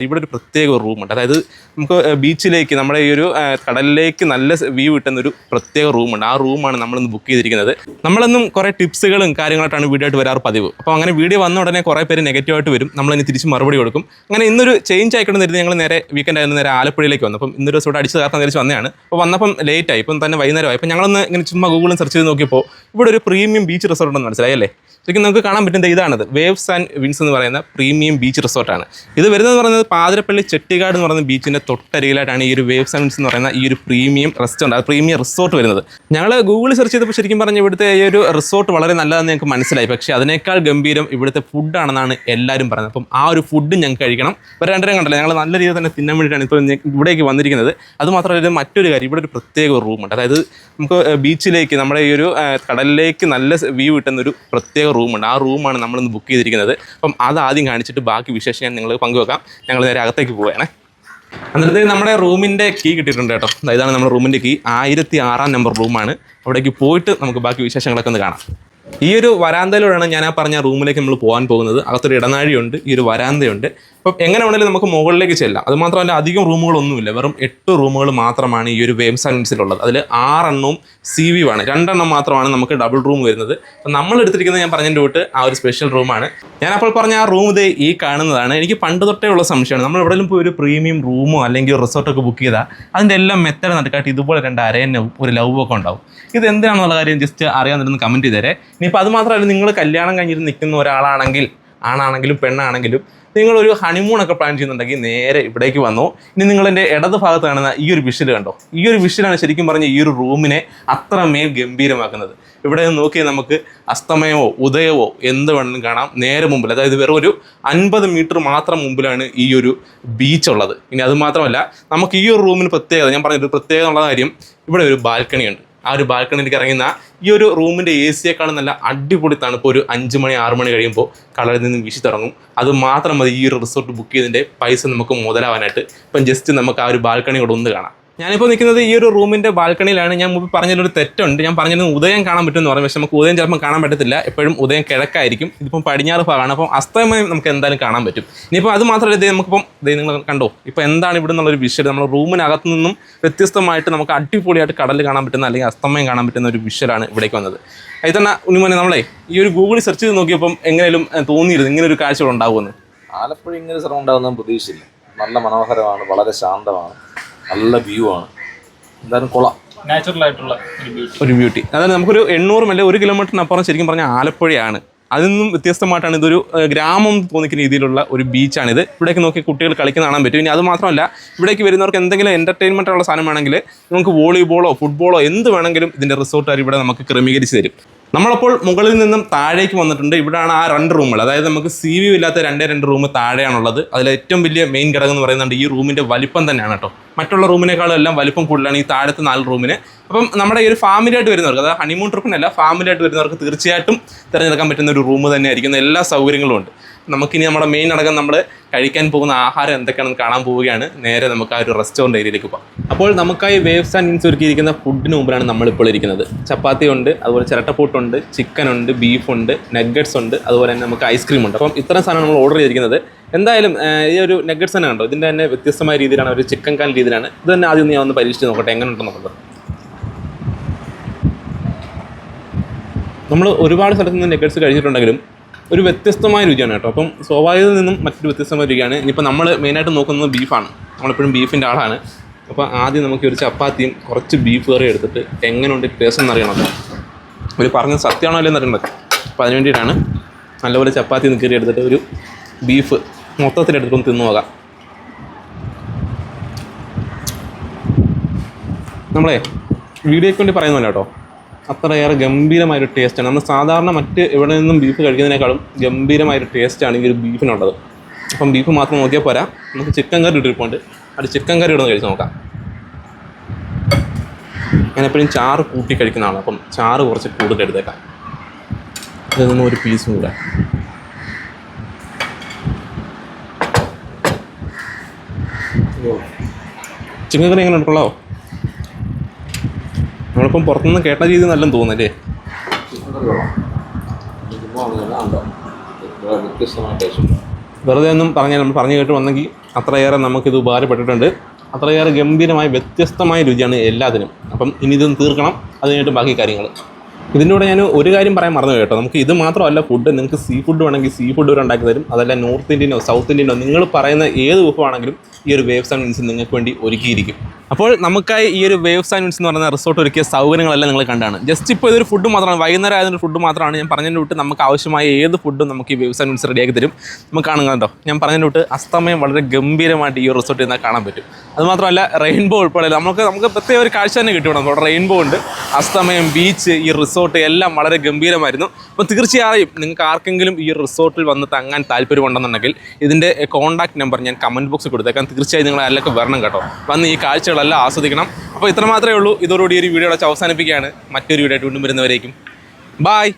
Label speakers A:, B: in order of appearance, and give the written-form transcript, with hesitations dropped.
A: ഇവിടെ ഒരു പ്രത്യേക റൂമുണ്ട്. അതായത് നമുക്ക് ബീച്ചിലേക്ക് നമ്മുടെ ഈ ഒരു കടലിലേക്ക് നല്ല വ്യൂ കിട്ടുന്നൊരു പ്രത്യേക റൂമുണ്ട്. ആ റൂമാണ് നമ്മളിന്ന് ബുക്ക് ചെയ്തിരിക്കുന്നത്. നമ്മളെന്നും കുറേ ടിപ്സുകളും കാര്യങ്ങളായിട്ടാണ് വീഡിയോ ആയിട്ട് വരാറ് പതിവ്. അപ്പോൾ അങ്ങനെ വീഡിയോ വന്ന ഉടനെ കുറേ പേര് നെഗറ്റീവായിട്ട് വരും. നമ്മളിനി തിരിച്ച് മറുപടി കൊടുക്കും. അങ്ങനെ ഇന്നൊരു ചേഞ്ച് ആയിക്കൊണ്ട് തരുന്നത് ഞങ്ങൾ നേരെ വീക്കെൻഡ് ആയിരുന്നു നേരെ ആലപ്പുഴയിലേക്ക് വന്നു. അപ്പം ഇന്നൊരു ദിവസം ഇവിടെ അടിച്ച് ചേർക്കാൻ തിരിച്ച് വന്നതാണ്. അപ്പോൾ വന്നപ്പം ലേറ്റായി, ഇപ്പം തന്നെ വൈകുന്നേരമായി. അപ്പോൾ ഞങ്ങളൊന്ന് ഇങ്ങനെ ചുമ്മാ ഗൂഗിളും സെർച്ച് ചെയ്ത് നോക്കിയപ്പോൾ ഇവിടെ ഒരു പ്രീമിയം ബീച്ച് റിസോർട്ട് ഉണ്ടെന്ന് മനസ്സിലായി അല്ലേ? ശരിക്കും നമുക്ക് കാണാൻ പറ്റുന്നത് ഇതാണത്, വേവ്സ് ആൻഡ് വിൻസ് എന്ന് പറയുന്ന പ്രീമിയം ബീച്ച് റിസോർട്ടാണ്. ഇത് വരുന്നതെന്ന് പറയുന്നത് പാതിരപ്പള്ളി ചെട്ടിക്കാട് എന്ന് പറയുന്ന ബീച്ചിൻ്റെ തൊട്ടരികിലായിട്ടാണ് ഈ ഒരു വേവ്സ് ആൻഡ് വിൻസ് എന്ന് പറയുന്ന ഈ ഒരു പ്രീമിയം റെസ്റ്റോറൻറ്റ്, അത് പ്രീമിയം റിസോർട്ട് വരുന്നത്. ഞങ്ങൾ ഗൂഗിളിൽ സെർച്ച് ചെയ്തപ്പോൾ ശരിക്കും പറഞ്ഞാൽ ഇവിടുത്തെ ഈ ഒരു റിസോർട്ട് വളരെ നല്ലതെന്ന് ഞങ്ങൾക്ക് മനസ്സിലായി. പക്ഷേ അതിനേക്കാൾ ഗംഭീരം ഇവിടുത്തെ ഫുഡാണെന്നാണ് എല്ലാവരും പറയുന്നത്. അപ്പം ആ ഒരു ഫുഡ് ഞങ്ങൾക്ക് കഴിക്കണം. ഒരു രണ്ടരം കണ്ടല്ലോ, ഞങ്ങൾ നല്ല രീതിയിൽ തന്നെ തിന്നാൻ വേണ്ടിയിട്ടാണ് ഇപ്പോൾ ഇവിടേക്ക് വന്നിരിക്കുന്നത്. അതുമാത്രമല്ല മറ്റൊരു കാര്യം, ഇവിടെ ഒരു പ്രത്യേക റൂമുണ്ട്. അതായത് നമുക്ക് ബീച്ചിലേക്ക് നമ്മുടെ ഈ ഒരു കടലിലേക്ക് നല്ല വ്യൂ കിട്ടുന്നൊരു പ്രത്യേക റൂമുണ്ട്. ആ റൂമാണ് നമ്മളിന്ന് ബുക്ക് ചെയ്തിരിക്കുന്നത്. അപ്പം അത് ആദ്യം കാണിച്ചിട്ട് ബാക്കി വിശേഷം ഞാൻ നിങ്ങൾ പങ്കുവെക്കാം. ഞങ്ങൾ നേരെ അകത്തേക്ക് പോവുകയാണ്. അന്നേരത്തെ നമ്മുടെ റൂമിൻ്റെ കീ കിട്ടിയിട്ടുണ്ട് കേട്ടോ. ഇതാണ് നമ്മുടെ റൂമിൻ്റെ കീ. 1006 നമ്പർ റൂമാണ്. അവിടേക്ക് പോയിട്ട് നമുക്ക് ബാക്കി വിശേഷങ്ങളൊക്കെ ഒന്ന് കാണാം. ഈ ഒരു വരാന്തയിലൂടെയാണ് ഞാൻ ആ പറഞ്ഞ റൂമിലേക്ക് നമ്മൾ പോകാൻ പോകുന്നത്. അകത്തൊരു ഇടനാഴിയുണ്ട്, ഈ ഒരു വരാന്തയുണ്ട്. അപ്പം എങ്ങനെ വേണമെങ്കിലും നമുക്ക് മുകളിലേക്ക് ചെല്ലാം. അതുമാത്രമല്ല അധികം റൂമുകളൊന്നുമില്ല, വെറും 8 റൂമുകൾ മാത്രമാണ് ഈ ഒരു വേവ്സ് ആൻഡ് വിൻസിലുള്ളത്. അതിൽ 6 എണ്ണവും CVU ആണ്, 2 എണ്ണം മാത്രമാണ് നമുക്ക് ഡബിൾ റൂം വരുന്നത്. അപ്പം നമ്മൾ എടുത്തിരിക്കുന്നത് ഞാൻ പറഞ്ഞതിൻ്റെ തൊട്ട് ആ ഒരു സ്പെഷ്യൽ റൂമാണ്. ഞാനപ്പോൾ പറഞ്ഞ ആ റൂം ഇത് ഈ കാണുന്നതാണ്. എനിക്ക് പണ്ട് തൊട്ടേ ഉള്ള സംശയമാണ്, നമ്മൾ എവിടെയെങ്കിലും പോയി ഒരു പ്രീമിയം റൂമോ അല്ലെങ്കിൽ ഒരു റിസോർട്ടൊക്കെ ബുക്ക് ചെയ്താൽ അതിൻ്റെ എല്ലാം മെത്തേഡ് നടക്കാട്ട് ഇതുപോലെ 2 അരയന്നവും ഒരു ലവൊക്കെ ഉണ്ടാവും. ഇത് എന്താണെന്നുള്ള കാര്യം ജസ്റ്റ് അറിയാമെന്നൊന്ന് കമൻറ്റ് ചെയ്തേരെ. ഇനിയിപ്പോൾ അത് മാത്രമല്ല, നിങ്ങൾ കല്യാണം കഴിഞ്ഞിട്ട് നിൽക്കുന്ന ഒരാളാണെങ്കിൽ, ആണാണെങ്കിലും പെണ്ണാണെങ്കിലും, നിങ്ങളൊരു ഹണിമൂണൊക്കെ പ്ലാൻ ചെയ്യുന്നുണ്ടെങ്കിൽ നേരെ ഇവിടേക്ക് വന്നോ. ഇനി നിങ്ങളെൻ്റെ ഇടത് ഭാഗത്ത് കാണുന്ന ഈ ഒരു വിഷ്വൽ കണ്ടോ, ഈ ഒരു വിഷ്വലാണ് ശരിക്കും പറഞ്ഞ ഈ ഒരു റൂമിനെ അത്രമേൽ ഗംഭീരമാക്കുന്നത്. ഇവിടെ നോക്കിയാൽ നമുക്ക് അസ്തമയമോ ഉദയമോ എന്ത് വേണമെങ്കിലും കാണാം നേരെ മുമ്പിൽ. അതായത് വെറും ഒരു 50 മീറ്റർ മാത്രം മുമ്പിലാണ് ഈ ഒരു ബീച്ച് ഉള്ളത്. ഇനി അതുമാത്രമല്ല, നമുക്ക് ഈ ഒരു റൂമിന് പ്രത്യേകത, ഞാൻ പറഞ്ഞൊരു പ്രത്യേകത ഉള്ള കാര്യം, ഇവിടെ ഒരു ബാൽക്കണിയുണ്ട്. ആ ഒരു ബാൽക്കണിയിലേക്ക് ഇറങ്ങുന്ന ഈ ഒരു റൂമിൻ്റെ AC നല്ല അടിപൊളി തണുപ്പ് ഒരു 5 മണി 6 മണി കഴിയുമ്പോൾ കടലിൽ നിന്ന് വീശി തുടങ്ങും. അത് മാത്രം മതി ഈ ഒരു റിസോർട്ട് ബുക്ക് ചെയ്തതിൻ്റെ പൈസ നമുക്ക് മുതലാവാനായിട്ട്. ഇപ്പം ജസ്റ്റ് നമുക്ക് ആ ഒരു ബാൽക്കണി കൂടെ ഒന്ന് കാണാം. ഞാനിപ്പോൾ നിൽക്കുന്നത് ഈ ഒരു റൂമിൻ്റെ ബാൽക്കണിയിലാണ്. ഞാൻ മുമ്പ് പറഞ്ഞതിലൊരു തെറ്റുണ്ട്. ഞാൻ പറഞ്ഞിരുന്നത് ഉദയം കാണാൻ പറ്റുമെന്ന് പറഞ്ഞു, പക്ഷേ നമുക്ക് ഉദയം ചിലപ്പോൾ കാണാൻ പറ്റത്തില്ല. എപ്പോഴും ഉദയം കിഴക്കായിരിക്കും. ഇതിപ്പം പടിഞ്ഞാറ് ഭാഗമാണ്. അപ്പം അസ്തമയം നമുക്ക് എന്തായാലും കാണാൻ പറ്റും. ഇനിയിപ്പോൾ അത് മാത്രമല്ല, ഇത് നമുക്കിപ്പം നിങ്ങൾ കണ്ടോ ഇപ്പോൾ എന്താണ് ഇവിടെ നിന്നുള്ളൊരു വിഷ്വൽ. നമ്മൾ റൂമിനകത്തു നിന്നും വ്യത്യസ്തമായിട്ട് നമുക്ക് അടിപൊളിയായിട്ട് കടൽ കാണാൻ പറ്റുന്ന അല്ലെങ്കിൽ അസ്തമയം കാണാൻ പറ്റുന്ന ഒരു വിഷ്വലാണ് ഇവിടേക്ക് വന്നത്. അതിൽ തന്നെ ഉണ്ണിമോനെ, നമ്മളെ ഈ ഒരു ഗൂഗിളിൽ സെർച്ച് ചെയ്ത് നോക്കിയപ്പം എങ്ങനെയും തോന്നിയിരുന്നു ഇങ്ങനെ ഒരു കാഴ്ചകൾ ഉണ്ടാകുമെന്ന്.
B: ആലപ്പുഴ ഇങ്ങനെ സ്ഥലം ഉണ്ടാകുന്ന പ്രതീക്ഷയില്ല. നല്ല മനോഹരമാണ്, വളരെ ശാന്തമാണ്, നല്ല വ്യൂ ആണ്. എന്തായാലും കൊള്ളാം,
C: നാച്ചുറൽ ആയിട്ടുള്ള
A: ഒരു ബ്യൂട്ടി. അതായത് നമുക്കൊരു 800 അല്ലെ 1 കിലോമീറ്ററിനപ്പുറം ശരിക്കും പറഞ്ഞാൽ ആലപ്പുഴയാണ്. അതിൽ നിന്നും വ്യത്യസ്തമായിട്ടാണ് ഇതൊരു ഗ്രാമം തോന്നിക്കുന്ന രീതിയിലുള്ള ഒരു ബീച്ചാണിത്. ഇവിടേക്ക് നോക്കി കുട്ടികൾ കളിക്കുന്ന കാണാൻ പറ്റും. ഇനി അത് മാത്രമല്ല, ഇവിടേക്ക് വരുന്നവർക്ക് എന്തെങ്കിലും എൻ്റർടൈൻമെൻ്റ് ഉള്ള സാധനം വേണമെങ്കിൽ നമുക്ക് വോളിബോളോ ഫുട്ബോളോ എന്ത് വേണമെങ്കിലും ഇതിൻ്റെ റിസോർട്ടുകാർ ഇവിടെ നമുക്ക് ക്രമീകരിച്ച് തരും. നമ്മളപ്പോൾ മുകളിൽ നിന്നും താഴേക്ക് വന്നിട്ടുണ്ട്. ഇവിടെയാണ് ആ 2 റൂമുകൾ. അതായത് നമുക്ക് CVU ഇല്ലാത്ത 2 റൂം താഴെയാണുള്ളത്. അതിൽ ഏറ്റവും വലിയ മെയിൻ ഘടകം എന്ന് പറയുന്നത് ഈ റൂമിൻ്റെ വലിപ്പം തന്നെയാണ് കേട്ടോ. മറ്റുള്ള റൂമിനേക്കാളും എല്ലാം വലിപ്പം കൂടുതലാണ് ഈ താഴത്തെ 4 റൂമിന്. അപ്പം നമ്മുടെ ഈ ഒരു ഫാമിലി ആയിട്ട് വരുന്നവർക്ക്, അതായത് ഹണിമൂൺ ട്രിപ്പിനല്ല, ഫാമിലി ആയിട്ട് വരുന്നവർക്ക് തീർച്ചയായിട്ടും തിരഞ്ഞെടുക്കാൻ പറ്റുന്ന ഒരു റൂം തന്നെയായിരിക്കും. എല്ലാ സൗകര്യങ്ങളും ഉണ്ട്. നമുക്കിനി നമ്മുടെ മെയിൻ അടക്കം നമ്മൾ കഴിക്കാൻ പോകുന്ന ആഹാരം എന്തൊക്കെയാണെന്ന് കാണാൻ പോവുകയാണ്. നേരെ നമുക്ക് ആ ഒരു റെസ്റ്റോറൻറ്റ് ഏരിയയിലേക്ക് പോകാം. അപ്പോൾ നമുക്കായി വേവ്സ് ആൻഡ് വിൻസ് ഒരുക്കിയിരിക്കുന്ന ഫുഡിന് മുമ്പിലാണ് നമ്മളിപ്പോൾ ഇരിക്കുന്നത്. ചപ്പാത്തി ഉണ്ട്, അതുപോലെ ചിരട്ടപ്പൂട്ടുണ്ട്, ചിക്കൻ ഉണ്ട്, ബീഫുണ്ട്, നഗ്ഗറ്റ്സ് ഉണ്ട്, അതുപോലെ തന്നെ നമുക്ക് ഐസ്ക്രീം ഉണ്ട്. അപ്പം ഇത്രയും സാധനം നമ്മൾ ഓർഡർ ചെയ്തിരിക്കുന്നത്. എന്തായാലും ഈ ഒരു നഗ്ഗറ്റ്സ് തന്നെ കണ്ടോ, ഇതിൻ്റെ തന്നെ വ്യത്യസ്തമായ രീതിയിലാണ്, ഒരു ചിക്കൻ കാൽ രീതിയിലാണ്. ഇത് തന്നെ ആദ്യം ഞാൻ ഒന്ന് പരീക്ഷിച്ച് നോക്കട്ടെ എങ്ങനെ ഉണ്ടെന്ന് നോക്കട്ടെ. നമ്മൾ ഒരുപാട് സ്ഥലത്ത് നിന്ന് നഗ്ഗറ്റ്സ് കഴിച്ചിട്ടുണ്ടെങ്കിലും ഒരു വ്യത്യസ്തമായ രുചിയാണ് കേട്ടോ. അപ്പം സ്വാഭാവികതയിൽ നിന്നും മറ്റൊരു വ്യത്യസ്തമായ രുചിയാണ്. ഇനിയിപ്പോൾ നമ്മൾ മെയിനായിട്ട് നോക്കുന്നത് ബീഫാണ്. നമ്മളെപ്പോഴും ബീഫിൻ്റെ ആളാണ്. അപ്പോൾ ആദ്യം നമുക്ക് ഒരു ചപ്പാത്തിയും കുറച്ച് ബീഫ് കറി എടുത്തിട്ട് എങ്ങനെയുണ്ട് ടേസ്റ്റ് എന്നറിയണമല്ലോ. ഒരു പറഞ്ഞത് സത്യമാണോ അല്ലെന്ന് അറിയണത്. അപ്പോൾ അതിന് വേണ്ടിയിട്ടാണ് നല്ലപോലെ ചപ്പാത്തി കറി എടുത്തിട്ട് ഒരു ബീഫ് മൊത്തത്തിലെടുത്തൊന്ന് തിന്നു നോക്കാം. നമ്മളെ വീഡിയോയ്ക്ക് വേണ്ടി പറയുന്നില്ല കേട്ടോ, അത്രയേറെ ഗംഭീരമായൊരു ടേസ്റ്റാണ്. നമ്മൾ സാധാരണ മറ്റ് എവിടെ നിന്നും ബീഫ് കഴിക്കുന്നതിനേക്കാളും ഗംഭീരമായൊരു ടേസ്റ്റാണ് ഈ ഒരു ബീഫിനുള്ളത്. അപ്പം ബീഫ് മാത്രം നോക്കിയാൽ പോരാ, നമുക്ക് ചിക്കൻ കറി ഇട്ടിരിപ്പുണ്ട്. അത് ചിക്കൻ കറി ഇടുന്ന കഴിച്ച് നോക്കാം. ഞാൻ എപ്പോഴും ചാറ് കൂട്ടി കഴിക്കുന്ന ആളാണ്. അപ്പം ചാറ് കുറച്ച് കൂടുതൽ എടുത്തേക്കാം. ഇതിൽ നിന്നും ഒരു പീസും കൂടെ. ചിക്കൻ കറി എങ്ങനെ ഉണ്ടല്ലോ? നമ്മളിപ്പം പുറത്തുനിന്ന് കേട്ട രീതി നല്ലെന്ന് തോന്നുന്നല്ലേ?
B: വ്യത്യസ്തമായ ടേസ്റ്റ്.
A: വെറുതെ ഒന്നും പറഞ്ഞാൽ നമ്മൾ പറഞ്ഞു കേട്ട് വന്നെങ്കിൽ അത്രയേറെ നമുക്കിത് ഉപകാരപ്പെട്ടിട്ടുണ്ട്. അത്രയേറെ ഗംഭീരമായ വ്യത്യസ്തമായ രുചിയാണ് എല്ലാത്തിനും. അപ്പം ഇനി ഇതൊന്ന് തീർക്കണം, അത് കഴിഞ്ഞിട്ട് ബാക്കി കാര്യങ്ങൾ. ഇതിൻ്റെ കൂടെ ഞാൻ ഒരു കാര്യം പറയാൻ മറന്നു കേട്ടോ. നമുക്ക് ഇത് മാത്രമല്ല ഫുഡ്, നിങ്ങൾക്ക് സീ ഫുഡ് വേണമെങ്കിൽ സീ ഫുഡ് വരെ ഉണ്ടാക്കി തരും. അതല്ല നോർത്ത് ഇന്ത്യനോ സൗത്ത് ഇന്ത്യനോ നിങ്ങൾ പറയുന്ന ഏത് വിഭവമാണെങ്കിലും ഈ ഒരു വേവ്സ് ആൻഡ് വിൻസ് നിങ്ങൾക്ക് വേണ്ടി ഒരുക്കിയിരിക്കും. അപ്പോൾ നമുക്കായി ഈ ഒരു വേവ്സ് ആൻഡ് വിൻസ് എന്ന് പറയുന്ന റിസോർട്ട് ഒരുക്കിയ സൗകര്യങ്ങളെല്ലാം നിങ്ങൾ കണ്ടാണ്. ജസ്റ്റ് ഇപ്പോൾ ഇതൊരു ഫുഡ് മാത്രമാണ്, വൈകുന്നേരം ആയതൊരു ഫുഡ് മാത്രമാണ്. ഞാൻ പറഞ്ഞതിൻ്റെ വിട്ട് നമുക്ക് ആവശ്യമായ ഏത് ഫുഡും നമുക്ക് ഈ വേവ്സ് ആൻഡ് വിൻസ് റെഡിയാക്കി തരും. നമുക്ക് കാണുക കേട്ടോ. ഞാൻ പറഞ്ഞതിൻ്റെ വിട്ട് അസ്തമയം വളരെ ഗംഭീരമായിട്ട് ഈ ഒരു റിസോർട്ടിൽ നിന്ന് കാണാൻ പറ്റും. അതുമാത്രമല്ല റെയിൻബോ ഉൾപ്പെടെ നമുക്ക് പ്രത്യേക ഒരു കാഴ്ച തന്നെ കിട്ടും. അവിടെ റെയിൻബോ ഉണ്ട്, അസ്തമയം, ബീച്ച്, ഈ റിസോർട്ട് എല്ലാം വളരെ ഗംഭീരമായിരുന്നു. അപ്പോൾ തീർച്ചയായും നിങ്ങൾക്ക് ആർക്കെങ്കിലും ഈ റിസോർട്ടിൽ വന്ന് തങ്ങാൻ താല്പര്യമുണ്ടെന്നുണ്ടെങ്കിൽ ഇതിൻ്റെ കോൺടാക്ട് നമ്പർ ഞാൻ കമൻറ്റ് ബോക്സിൽ കൊടുത്തേക്കാം. തീർച്ചയായും നിങ്ങൾ അതിലൊക്കെ വരണം കേട്ടോ. വന്ന് ഈ കാഴ്ചകളെല്ലാം ആസ്വദിക്കണം. അപ്പോൾ ഇത്ര മാത്രമേ ഉള്ളൂ. ഇതോടുകൂടി ഒരു വീഡിയോ അവസാനിപ്പിക്കുകയാണ്. മറ്റൊരു വീഡിയോ ആയിട്ട് വീണ്ടും വരുന്നവരേക്കും ബായ്.